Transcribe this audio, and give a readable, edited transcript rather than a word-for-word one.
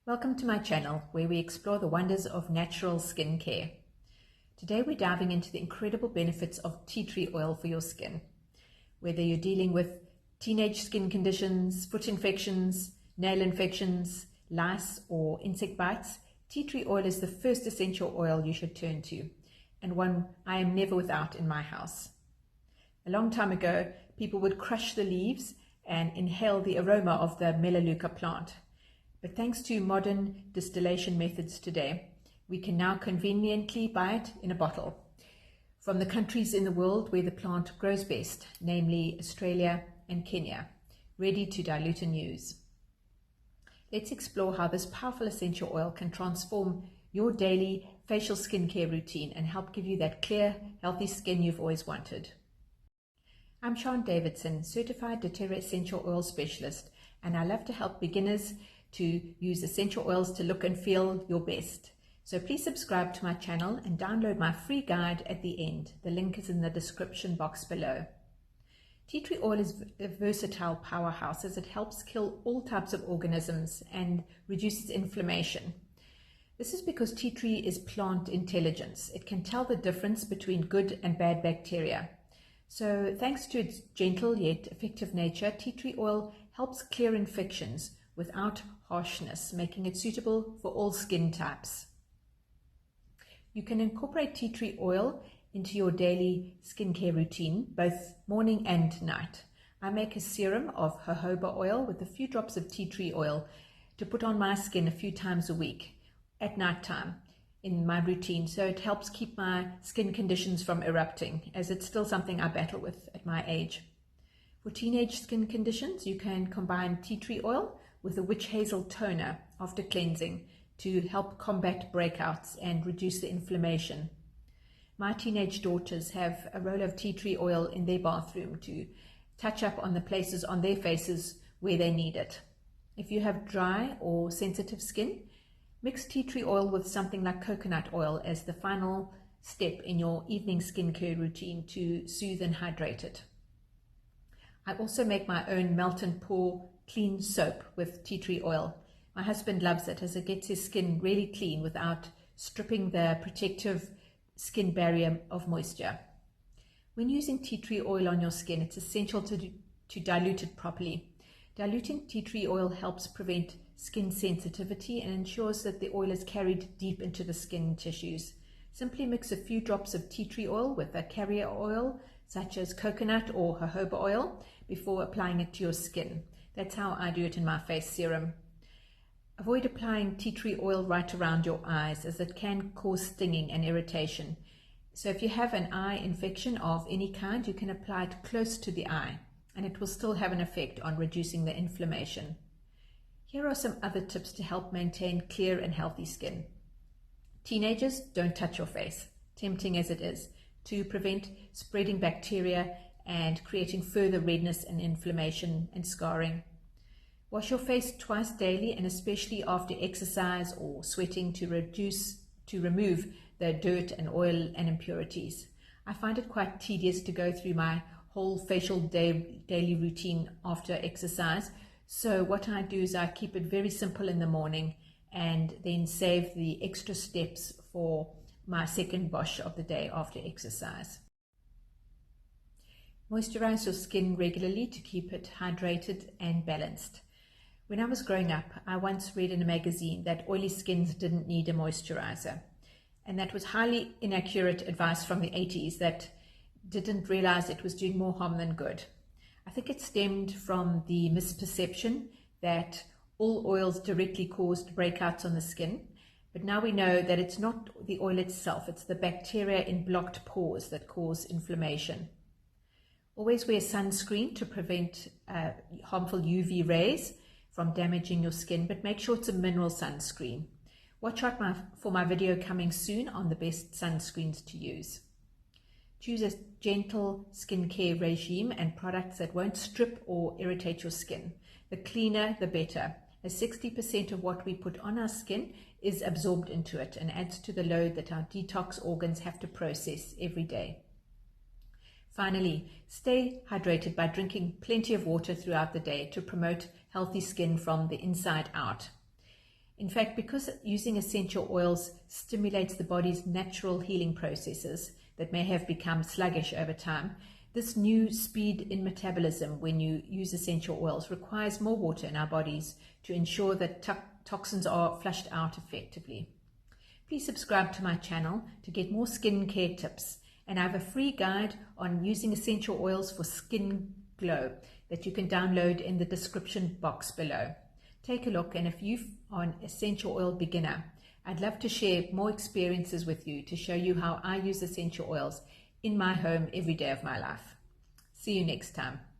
Welcome to my channel where we explore the wonders of natural skincare. Today we're diving into the incredible benefits of tea tree oil for your skin. Whether you're dealing with teenage skin conditions, foot infections, nail infections, lice or insect bites, tea tree oil is the first essential oil you should turn to, and one I am never without in my house. A long time ago, people would crush the leaves and inhale the aroma of the melaleuca plant. But thanks to modern distillation methods today, we can now conveniently buy it in a bottle from the countries in the world where the plant grows best, namely Australia and Kenya, ready to dilute and use. Let's explore how this powerful essential oil can transform your daily facial skincare routine and help give you that clear, healthy skin you've always wanted. I'm Sean Davidson, certified dōTERRA essential oil specialist, and I love to help beginners to use essential oils to look and feel your best. So please subscribe to my channel and download my free guide at the end. The link is in the description box below. Tea tree oil is a versatile powerhouse as it helps kill all types of organisms and reduces inflammation. This is because tea tree is plant intelligence. It can tell the difference between good and bad bacteria. So thanks to its gentle yet effective nature, tea tree oil helps clear infections without harshness, making it suitable for all skin types. You can incorporate tea tree oil into your daily skincare routine, both morning and night. I make a serum of jojoba oil with a few drops of tea tree oil to put on my skin a few times a week at night time in my routine, so it helps keep my skin conditions from erupting, as it's still something I battle with at my age. For teenage skin conditions, you can combine tea tree oil with a witch hazel toner after cleansing to help combat breakouts and reduce the inflammation. My teenage daughters have a roll of tea tree oil in their bathroom to touch up on the places on their faces where they need it. If you have dry or sensitive skin, mix tea tree oil with something like coconut oil as the final step in your evening skincare routine to soothe and hydrate it. I also make my own melt and pour clean soap with tea tree oil. My husband loves it as it gets his skin really clean without stripping the protective skin barrier of moisture. When using tea tree oil on your skin, it's essential to dilute it properly. Diluting tea tree oil helps prevent skin sensitivity and ensures that the oil is carried deep into the skin tissues. Simply mix a few drops of tea tree oil with a carrier oil such as coconut or jojoba oil before applying it to your skin. That's how I do it in my face serum. Avoid applying tea tree oil right around your eyes, as it can cause stinging and irritation. So if you have an eye infection of any kind, you can apply it close to the eye, and it will still have an effect on reducing the inflammation. Here are some other tips to help maintain clear and healthy skin. Teenagers, don't touch your face, tempting as it is, to prevent spreading bacteria and creating further redness and inflammation and scarring. Wash your face twice daily, and especially after exercise or sweating, to remove the dirt and oil and impurities. I find it quite tedious to go through my whole facial daily routine after exercise. So what I do is I keep it very simple in the morning and then save the extra steps for my second wash of the day after exercise. Moisturize your skin regularly to keep it hydrated and balanced. When I was growing up, I once read in a magazine that oily skins didn't need a moisturizer, and that was highly inaccurate advice from the 80s that didn't realize it was doing more harm than good. I think it stemmed from the misperception that all oils directly caused breakouts on the skin, but now we know that it's not the oil itself, it's the bacteria in blocked pores that cause inflammation. Always wear sunscreen to prevent harmful UV rays from damaging your skin, but make sure it's a mineral sunscreen. Watch out for my video coming soon on the best sunscreens to use. Choose a gentle skincare regime and products that won't strip or irritate your skin. The cleaner, the better, as 60% of what we put on our skin is absorbed into it and adds to the load that our detox organs have to process every day. Finally, stay hydrated by drinking plenty of water throughout the day to promote healthy skin from the inside out. In fact, because using essential oils stimulates the body's natural healing processes that may have become sluggish over time, this new speed in metabolism when you use essential oils requires more water in our bodies to ensure that toxins are flushed out effectively. Please subscribe to my channel to get more skincare tips, and I have a free guide on using essential oils for skin glow that you can download in the description box below. Take a look, and if you are an essential oil beginner, I'd love to share more experiences with you to show you how I use essential oils in my home every day of my life. See you next time.